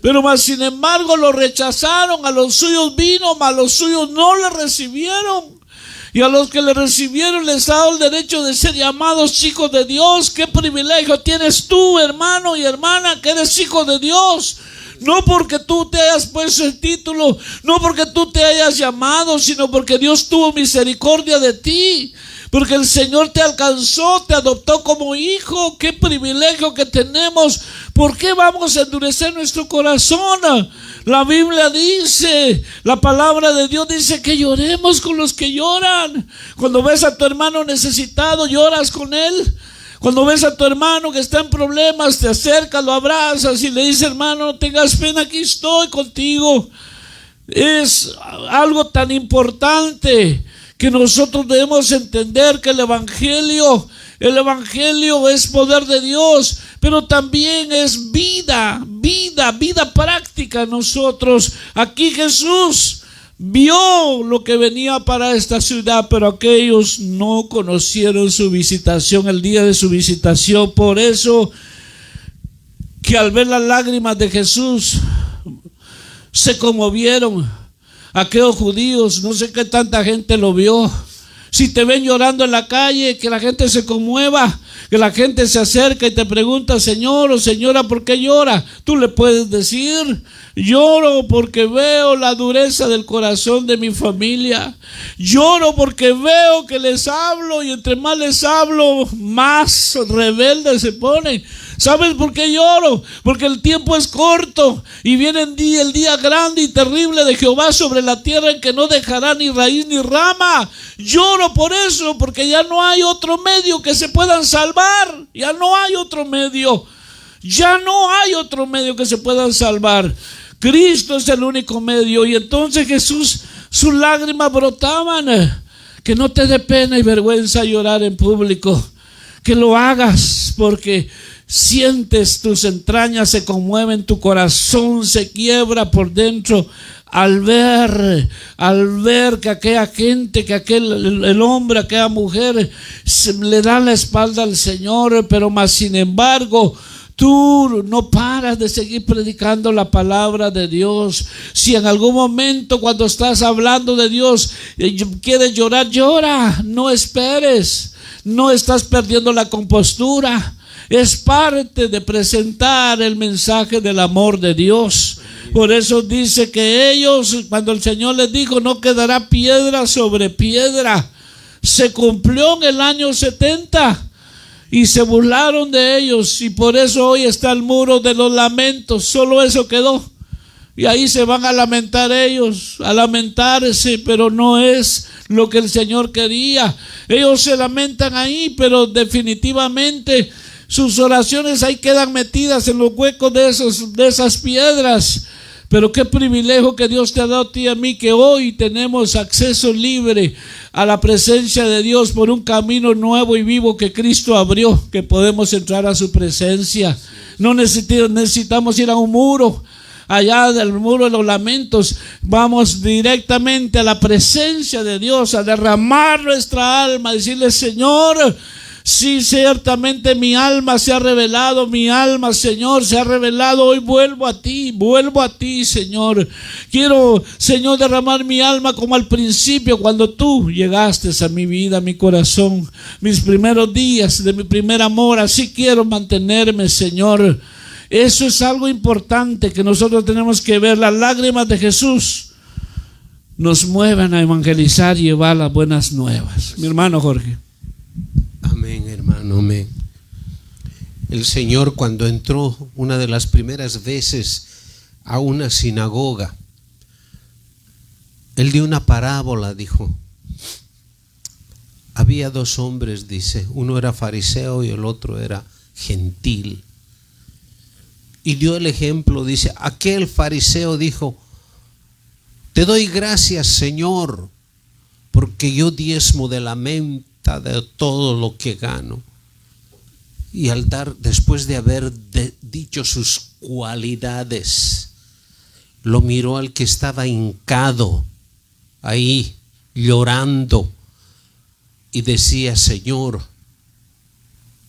Pero más sin embargo lo rechazaron. A los suyos vino, mas a los suyos no le recibieron. Y a los que le recibieron les ha dado el derecho de ser llamados hijos de Dios. Qué privilegio tienes tú, hermano y hermana, que eres hijo de Dios. No porque tú te hayas puesto el título, no porque tú te hayas llamado, sino porque Dios tuvo misericordia de ti. Porque el Señor te alcanzó, te adoptó como hijo. Qué privilegio que tenemos. ¿Por qué vamos a endurecer nuestro corazón? La Biblia dice, la palabra de Dios dice que lloremos con los que lloran. Cuando ves a tu hermano necesitado, lloras con él. Cuando ves a tu hermano que está en problemas, te acercas, lo abrazas y le dices: hermano, no tengas pena, aquí estoy contigo. Es algo tan importante que nosotros debemos entender que el Evangelio es poder de Dios, pero también es vida práctica. Nosotros, aquí Jesús vio lo que venía para esta ciudad, pero aquellos no conocieron su visitación, el día de su visitación. Por eso que al ver las lágrimas de Jesús se conmovieron. Aquellos judíos, no sé qué tanta gente lo vio. Si te ven llorando en la calle, que la gente se conmueva, que la gente se acerca y te pregunta: señor o señora, ¿por qué llora? Tú le puedes decir: lloro porque veo la dureza del corazón de mi familia. Lloro porque veo que les hablo, y entre más les hablo, más rebeldes se ponen. ¿Sabes por qué lloro? Porque el tiempo es corto y viene el día grande y terrible de Jehová sobre la tierra, en que no dejará ni raíz ni rama. Lloro por eso, porque ya no hay otro medio que se puedan salvar. Ya no hay otro medio. Ya no hay otro medio que se puedan salvar. Cristo es el único medio. Y entonces Jesús, sus lágrimas brotaban. Que no te dé pena y vergüenza llorar en público. Que lo hagas porque sientes, tus entrañas se conmueven, tu corazón se quiebra por dentro al ver que aquella gente, que el hombre, aquella mujer le dan la espalda al Señor. Pero más sin embargo tú no paras de seguir predicando la palabra de Dios. Si en algún momento, cuando estás hablando de Dios, quieres llorar, llora, no esperes. No estás perdiendo la compostura. Es parte de presentar el mensaje del amor de Dios. Por eso dice que ellos, cuando el Señor les dijo: no quedará piedra sobre piedra, se cumplió en el año 70. y se burlaron de ellos, y por eso hoy está el muro de los lamentos. Solo eso quedó. Y ahí se van a lamentar ellos, a lamentarse, pero no es lo que el Señor quería. Ellos se lamentan ahí, pero definitivamente sus oraciones ahí quedan metidas en los huecos de esas piedras. Pero qué privilegio que Dios te ha dado a ti y a mí, que hoy tenemos acceso libre a la presencia de Dios por un camino nuevo y vivo que Cristo abrió, que podemos entrar a su presencia. No necesitamos ir a un muro, allá del muro de los lamentos. Vamos directamente a la presencia de Dios, a derramar nuestra alma, a decirle: Señor, sí, ciertamente mi alma se ha revelado, mi alma, Señor, se ha revelado. Hoy vuelvo a ti, Señor. Quiero, Señor, derramar mi alma como al principio, cuando tú llegaste a mi vida, a mi corazón, mis primeros días de mi primer amor. Así quiero mantenerme, Señor. Eso es algo importante que nosotros tenemos que ver. Las lágrimas de Jesús nos mueven a evangelizar y llevar las buenas nuevas. Mi hermano Jorge. Amén, hermano, amén. El Señor, cuando entró una de las primeras veces a una sinagoga, Él dio una parábola, dijo. Había dos hombres, dice, uno era fariseo y el otro era gentil. Y dio el ejemplo, dice, aquel fariseo dijo: te doy gracias, Señor, porque yo diezmo de la menta de todo lo que gano. Y al dar, después de haber dicho sus cualidades, lo miró al que estaba hincado ahí llorando y decía: Señor,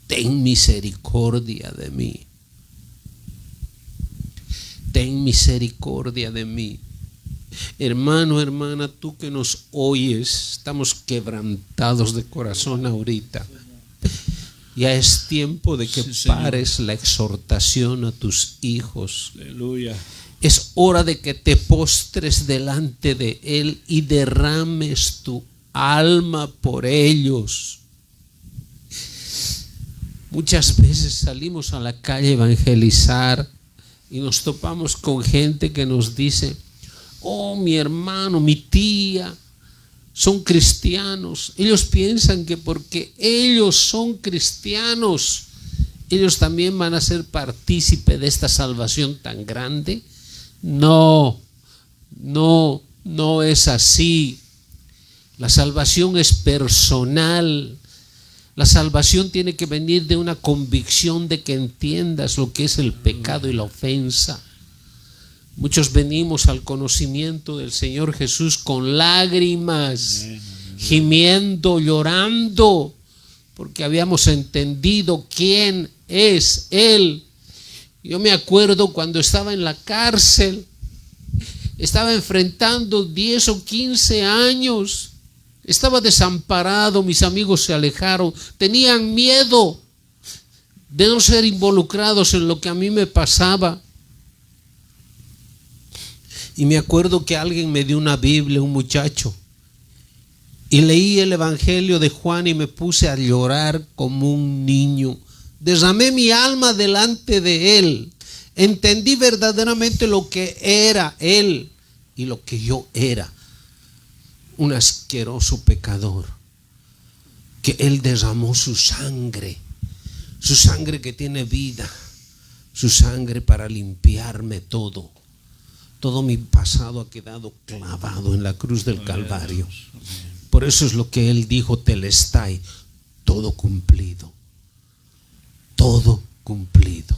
ten misericordia de mí. Ten misericordia de mí. Hermano, hermana, tú que nos oyes, estamos quebrantados de corazón ahorita. Ya es tiempo de que pares la exhortación a tus hijos. Aleluya. Es hora de que te postres delante de Él y derrames tu alma por ellos. Muchas veces salimos a la calle a evangelizar y nos topamos con gente que nos dice: oh, mi hermano, mi tía son cristianos. Ellos piensan que porque ellos son cristianos, ellos también van a ser partícipe de esta salvación tan grande. No es así. La salvación es personal. La salvación tiene que venir de una convicción de que entiendas lo que es el pecado y la ofensa. Muchos venimos al conocimiento del Señor Jesús con lágrimas, gimiendo, llorando, porque habíamos entendido quién es Él. Yo me acuerdo cuando estaba en la cárcel, estaba enfrentando 10 o 15 años. Estaba desamparado, mis amigos se alejaron, tenían miedo de no ser involucrados en lo que a mí me pasaba. Y me acuerdo que alguien me dio una Biblia, un muchacho, y leí el Evangelio de Juan y me puse a llorar como un niño. Derramé mi alma delante de Él. Entendí verdaderamente lo que era Él y lo que yo era. Un asqueroso pecador, que Él derramó su sangre que tiene vida, su sangre para limpiarme todo. Todo mi pasado ha quedado clavado en la cruz del Calvario. Por eso es lo que Él dijo: telestai, todo cumplido, todo cumplido.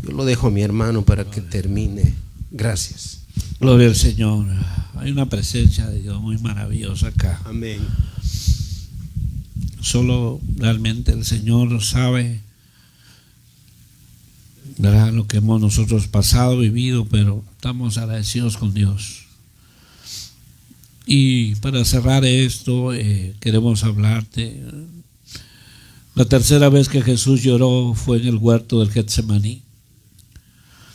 Yo lo dejo a mi hermano para que termine. Gracias. Gloria al Señor. Hay una presencia de Dios muy maravillosa acá. Amén. Solo realmente el Señor sabe, ¿verdad?, lo que hemos nosotros pasado, vivido, pero estamos agradecidos con Dios. Y para cerrar esto, queremos hablarte. La tercera vez que Jesús lloró fue en el huerto del Getsemaní.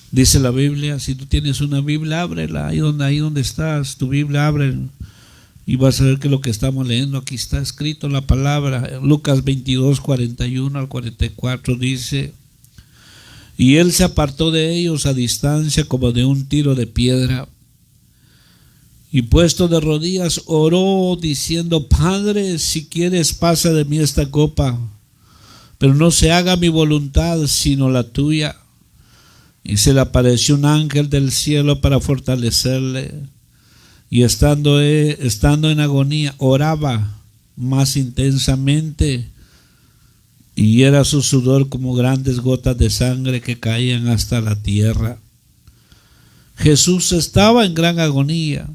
Dice la Biblia, si tú tienes una Biblia, ábrela, ahí donde estás, tu Biblia, abre Y vas a ver que lo que estamos leyendo, aquí está escrito la palabra. Lucas 22, 41 al 44 dice: y él se apartó de ellos a distancia como de un tiro de piedra, y puesto de rodillas oró diciendo: Padre, si quieres pasa de mí esta copa, pero no se haga mi voluntad sino la tuya. Y se le apareció un ángel del cielo para fortalecerle, y estando en agonía oraba más intensamente, y era su sudor como grandes gotas de sangre que caían hasta la tierra. Jesús estaba en gran agonía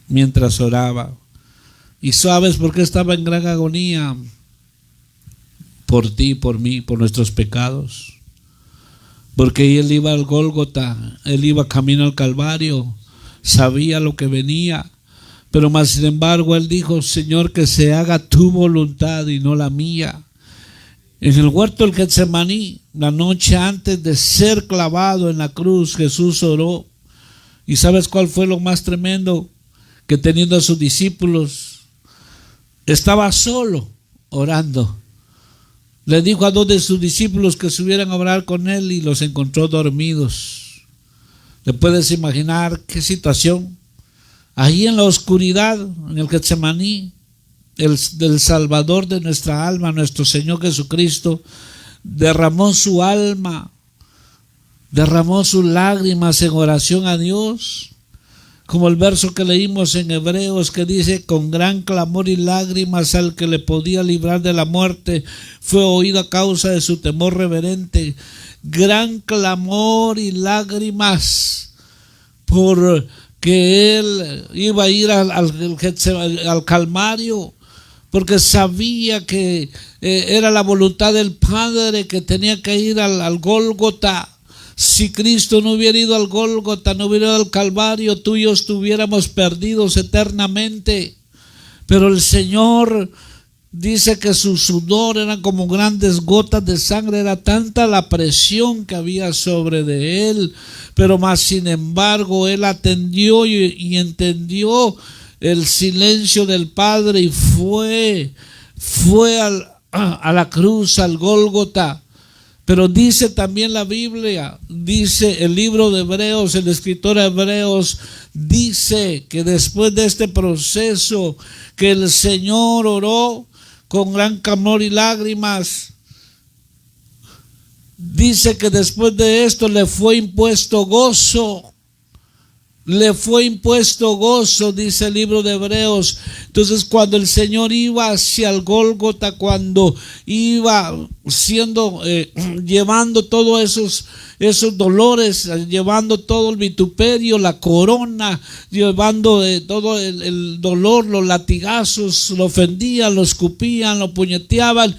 mientras oraba. ¿Y sabes por qué estaba en gran agonía? Por ti, por mí, por nuestros pecados. Porque él iba al Gólgota, él iba camino al Calvario, sabía lo que venía, pero más sin embargo él dijo: Señor, que se haga tu voluntad y no la mía. En el huerto del Getsemaní, la noche antes de ser clavado en la cruz, Jesús oró. ¿Y sabes cuál fue lo más tremendo? Que teniendo a sus discípulos, estaba solo orando. Le dijo a 2 de sus discípulos que subieran a orar con él y los encontró dormidos. ¿Le puedes imaginar qué situación? Ahí en la oscuridad, en el Getsemaní, del Salvador de nuestra alma, nuestro Señor Jesucristo, derramó su alma, derramó sus lágrimas en oración a Dios. Como el verso que leímos en Hebreos, que dice: con gran clamor y lágrimas al que le podía librar de la muerte fue oído a causa de su temor reverente. Gran clamor y lágrimas porque él iba a ir al Calvario, porque sabía que era la voluntad del Padre, que tenía que ir al Gólgota. Si Cristo no hubiera ido al Gólgota, no hubiera ido al Calvario, tú y yo estuviéramos perdidos eternamente. Pero el Señor dice que su sudor eran como grandes gotas de sangre, era tanta la presión que había sobre de él, pero más sin embargo él atendió y entendió el silencio del Padre y fue a la cruz, al Gólgota. Pero dice también la Biblia, dice el libro de Hebreos, el escritor de Hebreos dice que después de este proceso que el Señor oró con gran clamor y lágrimas, dice que después de esto le fue impuesto gozo. Le fue impuesto gozo, dice el libro de Hebreos. Entonces, cuando el Señor iba hacia el Gólgota, cuando iba llevando todos esos dolores, llevando todo el vituperio, la corona, llevando todo el dolor, los latigazos, lo ofendían, lo escupían, lo puñeteaban.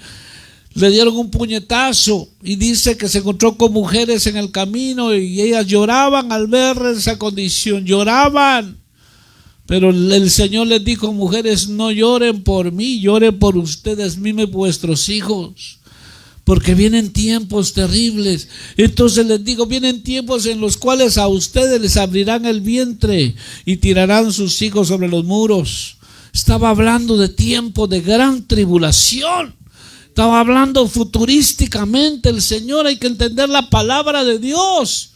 Le dieron un puñetazo y dice que se encontró con mujeres en el camino y ellas lloraban al ver esa condición, lloraban. Pero el Señor les dijo: mujeres, no lloren por mí, lloren por ustedes mismos y vuestros hijos, porque vienen tiempos terribles. Entonces les digo, vienen tiempos en los cuales a ustedes les abrirán el vientre y tirarán sus hijos sobre los muros. Estaba hablando de tiempo de gran tribulación. Estaba hablando futurísticamente el Señor. Hay que entender la palabra de Dios.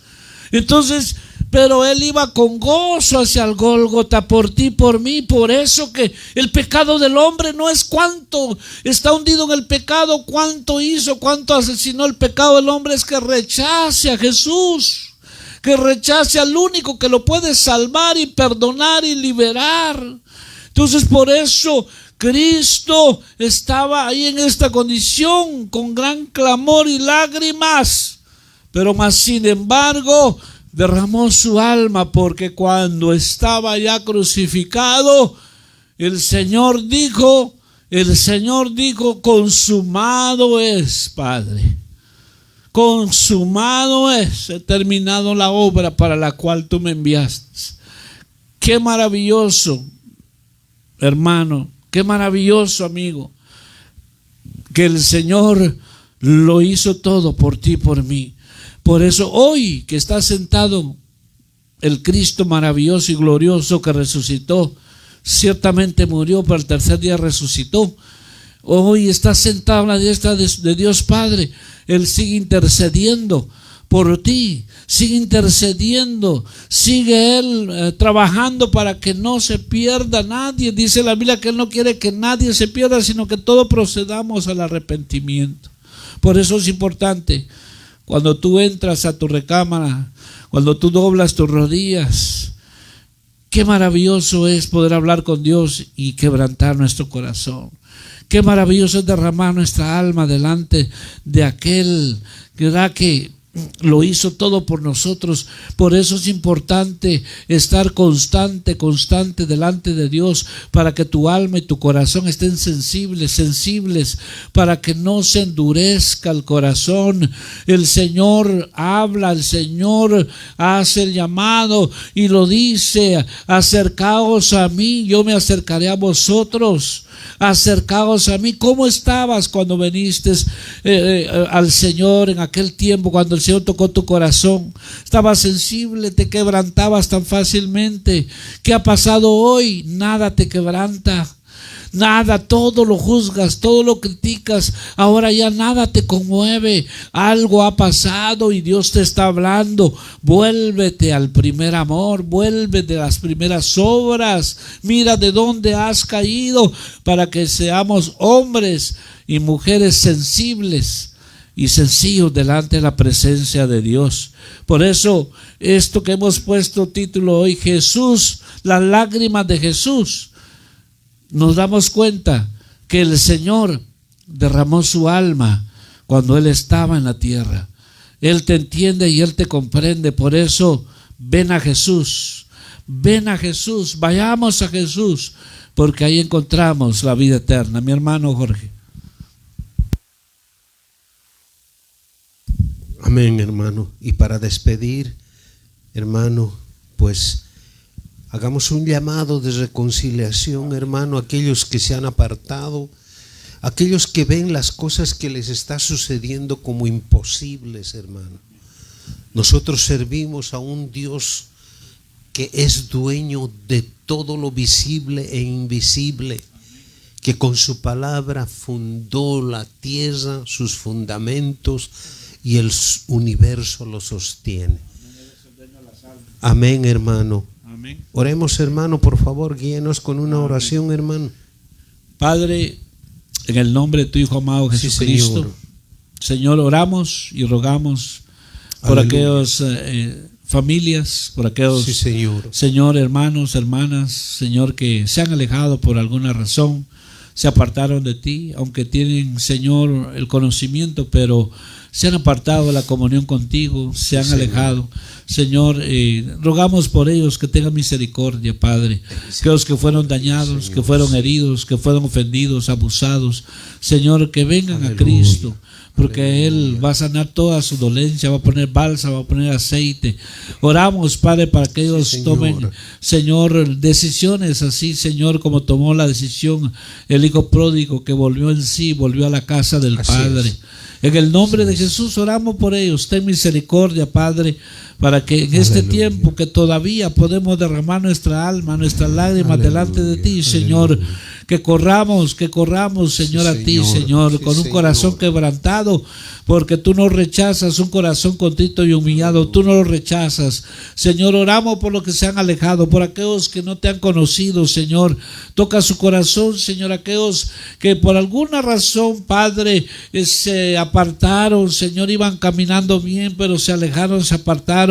Entonces, pero él iba con gozo hacia el Gólgota por ti, por mí. Por eso que el pecado del hombre no es cuánto está hundido en el pecado, cuánto hizo, cuánto asesinó. El pecado del hombre es que rechace a Jesús, que rechace al único que lo puede salvar y perdonar y liberar. Entonces, por eso Cristo estaba ahí en esta condición con gran clamor y lágrimas, pero más sin embargo derramó su alma, porque cuando estaba ya crucificado, el Señor dijo, consumado es, Padre, consumado es, he terminado la obra para la cual tú me enviaste. Qué maravilloso, hermano. Qué maravilloso, amigo, que el Señor lo hizo todo por ti y por mí. Por eso hoy que está sentado el Cristo maravilloso y glorioso que resucitó, ciertamente murió, pero al tercer día resucitó. Hoy está sentado a la diestra de Dios Padre. Él sigue intercediendo por ti, sigue intercediendo, sigue Él trabajando para que no se pierda nadie. Dice la Biblia que Él no quiere que nadie se pierda, sino que todos procedamos al arrepentimiento. Por eso es importante, cuando tú entras a tu recámara, cuando tú doblas tus rodillas, qué maravilloso es poder hablar con Dios y quebrantar nuestro corazón. Qué maravilloso es derramar nuestra alma delante de aquel que lo hizo todo por nosotros. Por eso es importante estar constante delante de Dios, para que tu alma y tu corazón estén sensibles, para que no se endurezca el corazón. El Señor habla, el Señor hace el llamado y lo dice: acercaos a mí, yo me acercaré a vosotros. Acercaos a mí. ¿Cómo estabas cuando viniste al Señor en aquel tiempo, cuando el Señor tocó tu corazón? ¿Estabas sensible? ¿Te quebrantabas tan fácilmente? ¿Qué ha pasado hoy? Nada te quebranta. Nada, todo lo juzgas, todo lo criticas. Ahora ya nada te conmueve. Algo ha pasado y Dios te está hablando. Vuélvete al primer amor, vuélvete a las primeras obras. Mira de dónde has caído, para que seamos hombres y mujeres sensibles y sencillos delante de la presencia de Dios. Por eso, esto que hemos puesto título hoy, Jesús, las lágrimas de Jesús, nos damos cuenta que el Señor derramó su alma cuando Él estaba en la tierra. Él te entiende y Él te comprende. Por eso, ven a Jesús, vayamos a Jesús, porque ahí encontramos la vida eterna. Mi hermano Jorge. Amén, hermano. Y para despedir, hermano, pues hagamos un llamado de reconciliación, hermano, a aquellos que se han apartado, aquellos que ven las cosas que les está sucediendo como imposibles, hermano. Nosotros servimos a un Dios que es dueño de todo lo visible e invisible, que con su palabra fundó la tierra, sus fundamentos, y el universo lo sostiene. Amén, hermano. Amén. Oremos, hermano, por favor, guíenos con una oración, hermano. Padre, en el nombre de tu Hijo amado Jesucristo, sí, Señor, oramos y rogamos por aquellas familias, por aquellos, sí, Señor, hermanos, hermanas, Señor, que se han alejado por alguna razón, se apartaron de ti, aunque tienen, Señor, el conocimiento, pero se han apartado de la comunión contigo, se han alejado. Señor, rogamos por ellos que tengan misericordia, Padre. Aquellos que fueron dañados, Señor, que fueron heridos, que fueron ofendidos, abusados. Señor, que vengan a Cristo, porque Él va a sanar toda su dolencia, va a poner bálsamo, va a poner aceite. Oramos, Padre, para que ellos tomen, Señor, decisiones así, Señor, como tomó la decisión el hijo pródigo, que volvió en sí, volvió a la casa del Padre. En el nombre de Jesús oramos por ellos. Ten misericordia, Padre, para que en este tiempo que todavía podemos derramar nuestra alma, nuestras lágrimas delante de ti, Señor, que corramos, Señor, a ti, Señor, con un corazón quebrantado, porque tú no rechazas un corazón contrito y humillado, tú no lo rechazas. Señor, oramos por los que se han alejado, por aquellos que no te han conocido, Señor. Toca su corazón, Señor, aquellos que por alguna razón, Padre, se apartaron, Señor, iban caminando bien, pero se alejaron, se apartaron.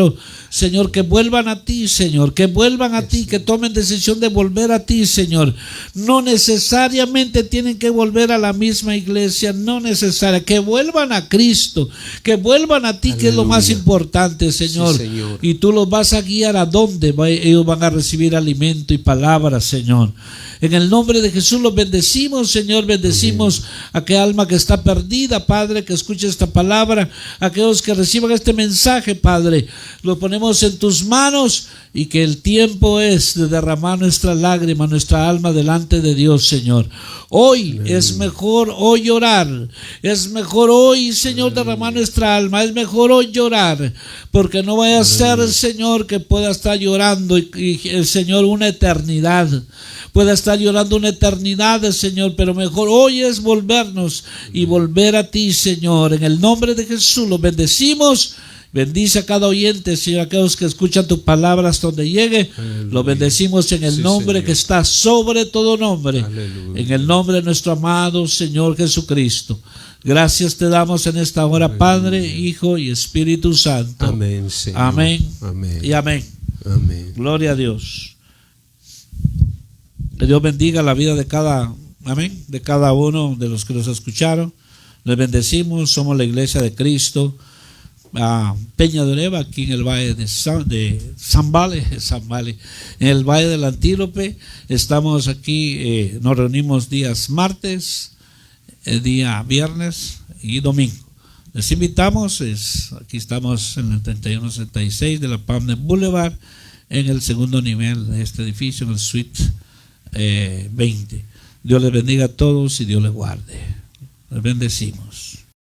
Señor, que vuelvan a ti, Señor, que vuelvan a ti, que tomen decisión de volver a ti, Señor. No necesariamente tienen que volver a la misma iglesia, no necesaria, que vuelvan a Cristo, que vuelvan a ti, que es lo más importante, Señor. Sí, Señor. Y tú los vas a guiar a donde ellos van a recibir alimento y palabras, Señor. En el nombre de Jesús los bendecimos, Señor, bendecimos a aquella alma que está perdida, Padre, que escuche esta palabra, aquellos que reciban este mensaje, Padre, lo ponemos en tus manos y que el tiempo es de derramar nuestra lágrima, nuestra alma delante de Dios, Señor. Hoy es mejor hoy orar, es mejor hoy, Señor, derramar nuestra alma, es mejor hoy llorar, porque no vaya a ser, Señor, que pueda estar llorando y el Señor una eternidad, pueda estar llorando una eternidad, Señor, pero mejor hoy es volvernos y volver a ti, Señor. En el nombre de Jesús los bendecimos. Bendice a cada oyente, Señor, aquellos que escuchan tu palabra hasta donde llegue. Lo bendecimos en el nombre, Señor, que está sobre todo nombre. Aleluya. En el nombre de nuestro amado Señor Jesucristo. Gracias te damos en esta hora, aleluya, Padre, Hijo y Espíritu Santo. Amén, Señor. Amén. Amén. Y amén. Amén. Gloria a Dios. Que Dios bendiga la vida de cada, amén, de cada uno de los que nos escucharon. Les bendecimos. Somos la Iglesia de Cristo, Peña de Oreva, aquí en el Valle de San Vale, en el Valle del Antílope. Estamos aquí, nos reunimos días martes, día viernes y domingo. Les invitamos, aquí estamos en el 3166 de la Palm Boulevard, en el segundo nivel de este edificio, en el suite 20. Dios les bendiga a todos y Dios les guarde. Les bendecimos.